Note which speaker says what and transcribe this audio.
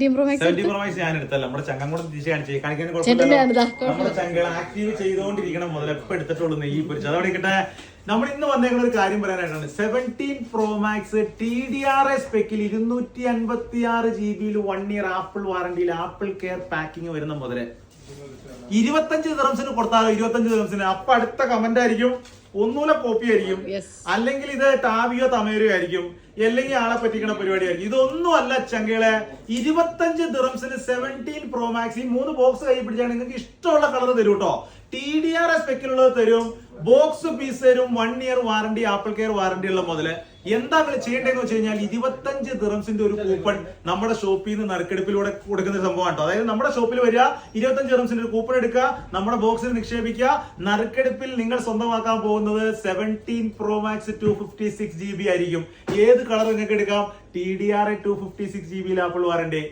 Speaker 1: 17 Pro Max ഞാൻ എടുത്തല്ല, നമ്മുടെ ചങ്ങം തിരിച്ച് കാണിക്കാൻ കുഴപ്പമില്ല. നമ്മുടെ ചങ്കൾ ആക്റ്റീവ് ചെയ്തുകൊണ്ടിരിക്കണം മുതൽ എപ്പോൾ എടുത്തിട്ടുള്ളൂ നെയ്യ് പൊരിച്ച്. അതോടെ ഇരിക്കട്ടെ. നമ്മൾ ഇന്ന് വന്നേക്കുന്ന ഒരു കാര്യം പറയാനായിട്ടാണ്. 17 Pro Max TDRS സ്പെക്കിൽ 256 GB 1 year ആപ്പിൾ വാറണ്ടിയിൽ ആപ്പിൾ കെയർ പാക്കിങ് വരുന്ന മുതല് 25 ദിറംസിന് കൊടുത്താലോ, 25 ദിറംസിന്. അപ്പൊ അടുത്ത കമന്റ് ആയിരിക്കും ഒന്നുമില്ല കോപ്പി ആയിരിക്കും, അല്ലെങ്കിൽ ഇത് ടാവിയോ തമേരോ ആയിരിക്കും, അല്ലെങ്കിൽ ആളെ പറ്റിക്കണ പരിപാടിയായിരിക്കും. ഇതൊന്നും അല്ല ചങ്കളെ. 25 ദിറംസിന് 17 Pro Max ഈ 3 ബോക്സ് കൈ പിടിച്ചാൽ നിങ്ങൾക്ക് ഇഷ്ടമുള്ള കളർ തരും കേട്ടോ. TDRS സ്പെക്കിലുള്ളത് തരും, ബോക്സ് പീസ് തരും, 1 year warranty apple care warranty ഉള്ള മുതല്. എന്താ ചെയ്യേണ്ടതെന്ന് വെച്ച് കഴിഞ്ഞാൽ 25 ദിറംസിന്റെ ഒരു കൂപ്പൺ നമ്മുടെ ഷോപ്പിൽ നിന്ന് നറുക്കെടുപ്പിലൂടെ കൊടുക്കുന്ന സംഭവമാണ് കേട്ടോ. അതായത് നമ്മുടെ ഷോപ്പിൽ വരിക, 25 ദിറംസിന്റെ ഒരു കൂപ്പൺ എടുക്കുക, നമ്മുടെ ബോക്സിൽ നിക്ഷേപിക്കുക. നറുക്കെടുപ്പിൽ നിങ്ങൾ സ്വന്തമാക്കാൻ പോകുന്നത് 17 Pro Max 256 GB ആയിരിക്കും. ഏത് കളർ നിങ്ങൾക്ക് എടുക്കാം? TDR 256 GB apple warranty.